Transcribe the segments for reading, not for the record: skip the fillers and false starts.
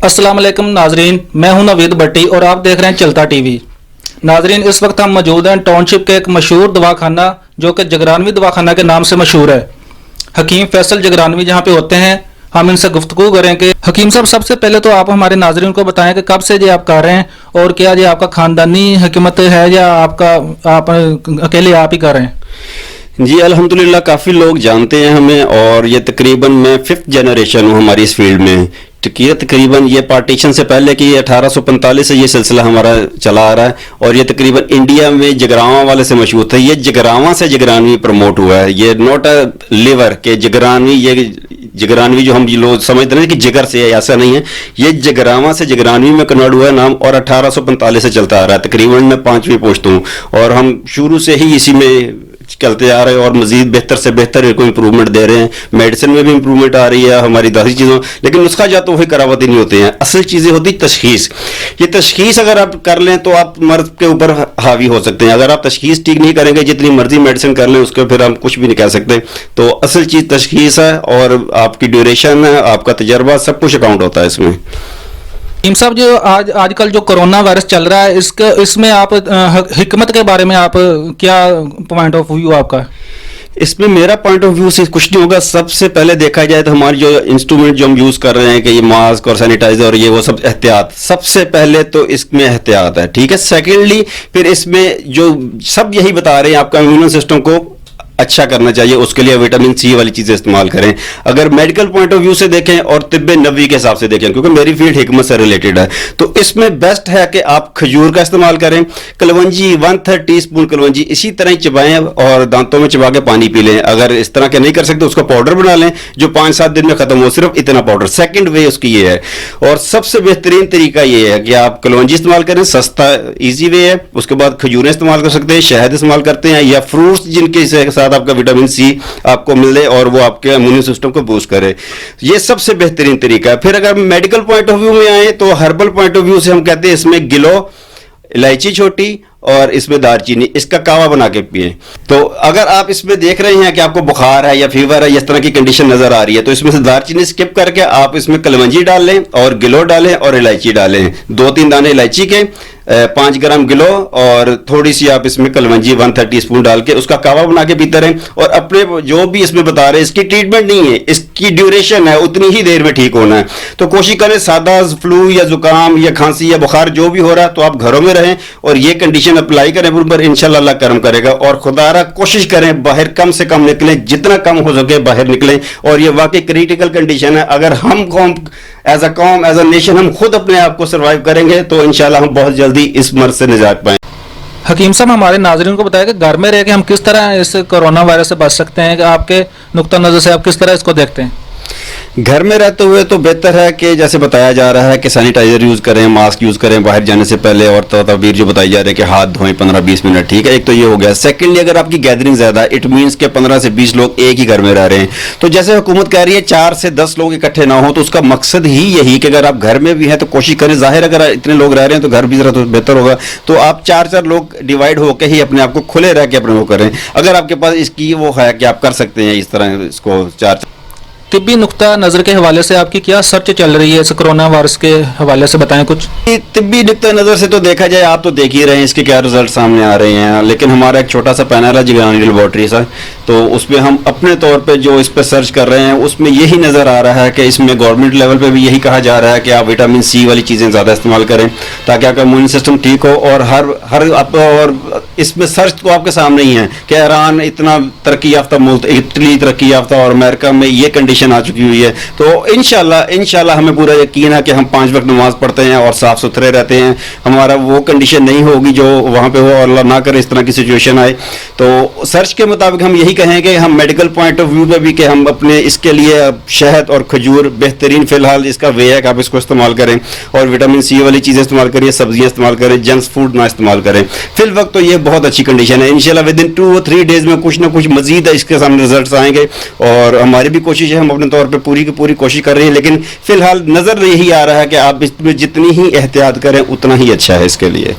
अस्सलाम वालेकुम नाजरीन, मैं हूं नवीद भट्टी और आप देख रहे हैं चलता टीवी। नाजरीन, इस वक्त हम मौजूद हैं टाउनशिप के एक मशहूर दवाखाना जो कि जगरानवी दवाखाना के नाम से मशहूर है। हकीम फैसल जगरानवी जहां पे होते हैं। हम इनसे गुफ्तगू करेंगे। हकीम साहब, सबसे पहले तो आप हमारे नाजरीन को बताएं कि कब से ये आप कर रहे हैं और क्या ये आपका खानदानी हिकमत है या आप अकेले आप ही कर रहे हैं? जी अल्हम्दुलिल्लाह, काफ़ी लोग जानते हैं हमें और ये तकरीबन मैं 5th जनरेशन हूँ हमारी इस फील्ड में। तकरीबन ये पार्टीशन से पहले कि 1845 से ये सिलसिला हमारा चला आ रहा है और ये तकरीबन इंडिया में जगरावा वाले से मशहूर था। ये जगरावा से जगरानवी प्रमोट हुआ है। ये नॉट अ लिवर के जगरानवी, ये जगरानवी जो हम लोग समझते हैं कि जिगर से है, ऐसा नहीं है। ये जगरावा से जगरानवी में कन्वर्ट हुआ है नाम और 1845 से चलता आ रहा है। तकरीबन मैं 5वीं पोस्ट हूँ और हम शुरू से ही इसी में चलते आ रहे हैं और मजीद बेहतर से बेहतर को इम्प्रूवमेंट दे रहे हैं। मेडिसिन में भी इम्प्रूवमेंट आ रही है हमारी दादी चीज़ों, लेकिन नुस्खा जात वही करावती नहीं होते हैं। असल चीज़ें होती तशखीस। ये तशखीस अगर आप कर लें तो आप मर्द के ऊपर हावी हो सकते हैं। अगर आप तशखीस ठीक नहीं करेंगे, जितनी मर्जी मेडिसिन कर लें उसके फिर हम कुछ भी नहीं कह सकते। तो असल चीज़ तशखीस है और आपकी ड्यूरेशन है, आपका तजर्बा, सब कुछ अकाउंट होता है इसमें। हकीम साहब, जो आजकल जो कोरोना वायरस चल रहा है, इसमें आप हिकमत के बारे में आप क्या पॉइंट ऑफ व्यू आपका? इसमें मेरा पॉइंट ऑफ व्यू से कुछ नहीं होगा। सबसे पहले देखा जाए तो हमारी जो इंस्ट्रूमेंट जो हम यूज़ कर रहे हैं कि ये मास्क और सैनिटाइजर और ये वो सब एहतियात, सबसे पहले तो इसमें एहतियात है, ठीक है। सेकेंडली फिर इसमें जो सब यही बता रहे हैं आपका इम्यून सिस्टम को अच्छा करना चाहिए, उसके लिए विटामिन सी वाली चीज़ें इस्तेमाल करें। अगर मेडिकल पॉइंट ऑफ व्यू से देखें और तिब्ब नबवी के हिसाब से देखें, क्योंकि मेरी फील्ड हिकमत से रिलेटेड है, तो इसमें बेस्ट है कि आप खजूर का इस्तेमाल करें। कलवंजी 1/3 टीस्पून कलवंजी इसी तरह ही चबाएं और दांतों में चबा के पानी पी लें। अगर इस तरह के नहीं कर सकते उसको पाउडर बना लें जो 5-7 दिन में ख़त्म हो, सिर्फ इतना पाउडर। सेकेंड वे उसकी ये है और सबसे बेहतरीन तरीका ये है कि आप कलवंजी इस्तेमाल करें, सस्ता ईजी वे है। उसके बाद खजूरें इस्तेमाल कर सकते हैं, शहद इस्तेमाल करते हैं या फ्रूट्स जिनके साथ आपका विटामिन सी आपको मिले और वो आपके इम्यून सिस्टम को बूस्ट करे। ये सबसे बेहतरीन तरीका है। फिर अगर मेडिकल पॉइंट ऑफ व्यू में आए तो हर्बल पॉइंट ऑफ व्यू से हम कहते हैं इसमें गिलो, इलायची छोटी और इसमें दालचीनी, इसका कावा बना के पिए। तो अगर आप इसमें देख रहे हैं कि आपको बुखार है या फीवर है, इस तरह की कंडीशन नजर आ रही है, तो इसमें से दालचीनी स्किप करके आप इसमें कलवंजी डाल लें और गिलो डालें और इलायची डालें। 2-3 दाने इलायची के, 5 ग्राम गिलो और थोड़ी सी आप इसमें कलवंजी 1/3 टीस्पून डाल के उसका कावा बना के पीते रहें। और अपने जो भी इसमें बता रहे हैं, इसकी ट्रीटमेंट नहीं है, इसकी ड्यूरेशन है, उतनी ही देर में ठीक होना है। तो कोशिश करें सादा फ्लू या जुकाम या खांसी या बुखार जो भी हो रहा है तो आप घरों में रहें और ये कंडीशन अप्लाई करें, पर इंशाल्लाह अल्लाह करम करेगा। और खुदारा कोशिश करें बाहर कम से कम निकलें, जितना कम हो सके बाहर निकलें। और ये वाकई क्रिटिकल कंडीशन है। अगर हम कौम एज अ नेशन हम खुद अपने आप को सर्वाइव करेंगे तो इंशाल्लाह हम बहुत जल्दी इस मर्ज से निजात पाएं। हकीम साहब, हमारे नाज़रीन को बताया कि घर में रह के हम किस तरह इस कोरोना वायरस से बच सकते हैं, कि आपके नुक्ता नज़र से आप किस तरह इसको देखते हैं? घर में रहते हुए तो बेहतर है कि जैसे बताया जा रहा है कि सैनिटाइजर यूज़ करें, मास्क यूज़ करें बाहर जाने से पहले, और तदबीर जो बताई जा रही है कि हाथ धोएं 15-20 मिनट, ठीक है। एक तो ये हो गया। सेकेंडली, अगर आपकी गैदरिंग ज़्यादा है, इट मीन्स के 15 से 20 लोग एक ही घर में रह रहे हैं, तो जैसे हुकूमत कह रही है 4 से 10 लोग इकट्ठे ना हो, तो उसका मकसद ही यही कि अगर आप घर में भी हैं तो कोशिश करें, ज़ाहिर अगर इतने लोग रह रहे हैं तो घर भी ज़रा तो बेहतर होगा, तो आप 4-4 लोग डिवाइड होकर ही अपने आप को खुले रह के अपने वो करें। अगर आपके पास इसकी वो है कि आप कर सकते हैं इस तरह इसको 4। तिब्बी नुक्ता नज़र के हवाले से आपकी क्या सर्च चल रही है इस कोरोना वायरस के हवाले से, बताएं कुछ। तिब्बी नुक्ता नज़र से तो देखा जाए, आप तो देख ही रहे हैं इसके क्या रिजल्ट सामने आ रहे हैं, लेकिन हमारा एक छोटा सा पैनल है जगरानी लेबॉर्ट्री सा, तो उसमें हम अपने तौर पे जो इस पर सर्च कर रहे हैं उसमें यही नज़र आ रहा है कि इसमें गवर्नमेंट लेवल पे भी यही कहा जा रहा है कि आप विटामिन सी वाली चीज़ें ज़्यादा इस्तेमाल करें ताकि आपका इम्यून सिस्टम ठीक हो। और और इसमें सर्च तो आपके सामने ही है कि ईरान इतना तरक्की याफ्ता मुल्क, इटली तरक्की याफ्ता, और अमेरिका में ये कंडीशन आ चुकी हुई है। तो इंशाल्लाह हमें पूरा यकीन है कि हम 5 वक्त नमाज पढ़ते हैं और साफ सुथरे रहते हैं, हमारा वो कंडीशन नहीं होगी जो वहाँ पे हो, और अल्लाह ना करे इस तरह की सिचुएशन आए। तो सर्च के मुताबिक हम यही कहेंगे, हम मेडिकल पॉइंट ऑफ व्यू पे भी कि हम अपने इसके लिए शहद और खजूर बेहतरीन फिलहाल इसका वे है कि आप इसको इस्तेमाल करें और विटामिन सी वाली चीज़ें इस्तेमाल करिए, सब्जियाँ इस्तेमाल करें, जंक फूड ना इस्तेमाल करें। फिल वक्त तो ये बहुत अच्छी कंडीशन है। इंशाल्लाह विद इन 2 और 3 डेज में कुछ ना कुछ मजीद इसके सामने रिजल्ट आएंगे और हमारी भी कोशिश है, हम अपने तौर पर पूरी की पूरी कोशिश कर रही है। लेकिन फिलहाल नज़र यही आ रहा है कि आप इसमें जितनी ही एहतियात करें उतना ही अच्छा है इसके लिए।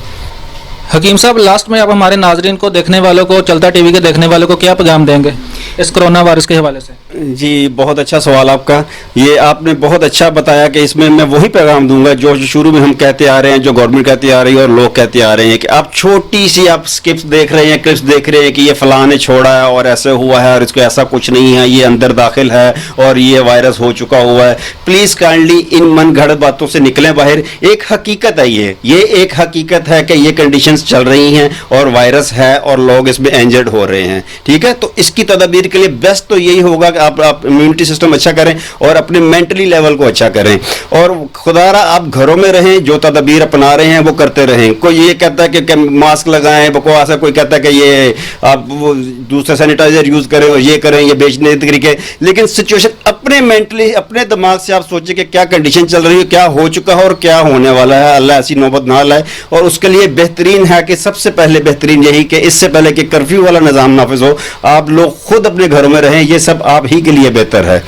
हकीम साहब, लास्ट में आप हमारे नाजरीन को, देखने वालों को, चलता टीवी के देखने वालों को क्या पैगाम देंगे इस कोरोना वायरस के हवाले से? जी बहुत अच्छा सवाल आपका। ये आपने बहुत अच्छा बताया कि इसमें मैं वही पैगाम दूंगा जो शुरू में हम कहते आ रहे हैं, जो गवर्नमेंट कहती आ रही है और लोग कहते आ रहे हैं कि आप छोटी सी आप स्किप्स देख रहे हैं, क्लिप्स देख रहे हैं कि ये फलां ने छोड़ा है और ऐसे हुआ है और इसको ऐसा कुछ नहीं है, ये अंदर दाखिल है और ये वायरस हो चुका हुआ है। प्लीज़ काइंडली इन मन गढ़ बातों से निकलें बाहर। एक हकीकत है, ये एक हकीकत है कि ये कंडीशंस चल रही हैं और वायरस है और लोग इसमें इंजर्ड हो रहे हैं, ठीक है। तो इसकी तदबीर के लिए बेस्ट तो यही होगा कि आप इम्यूनिटी सिस्टम अच्छा करें और अपने मेंटली लेवल को अच्छा करें और खुदारा आप घरों में रहें, जो तदबीर अपना रहे हैं वो करते रहें। कोई ये कहता है कि मास्क लगाएं, बकवास है, कोई कहता है कि ये आप वो दूसरा सैनिटाइजर यूज करें और ये करें, ये बेचने के तरीके, लेकिन सिचुएशन अपने मेंटली अपने दिमाग से आप सोचें कि क्या कंडीशन चल रही है, क्या हो चुका है और क्या होने वाला है। अल्लाह ऐसी नौबत ना लाए और उसके लिए बेहतरीन है कि सबसे पहले बेहतरीन यही कि इससे पहले कि कर्फ्यू वाला निज़ाम नाफिज हो, आप लोग खुद अपने घरों में रहें। ये सब आप ही के लिए बेहतर है।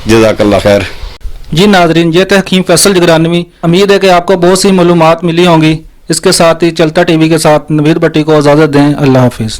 जज़ाकल्लाह खैर। जी नाजरीन, ये थे हकीम फैसल जगरानवी। उम्मीद है कि आपको बहुत सी मालूमात मिली होंगी। इसके साथ ही चलता टीवी के साथ नवीद भट्टी को इजाज़त दें। अल्लाह हाफिज़।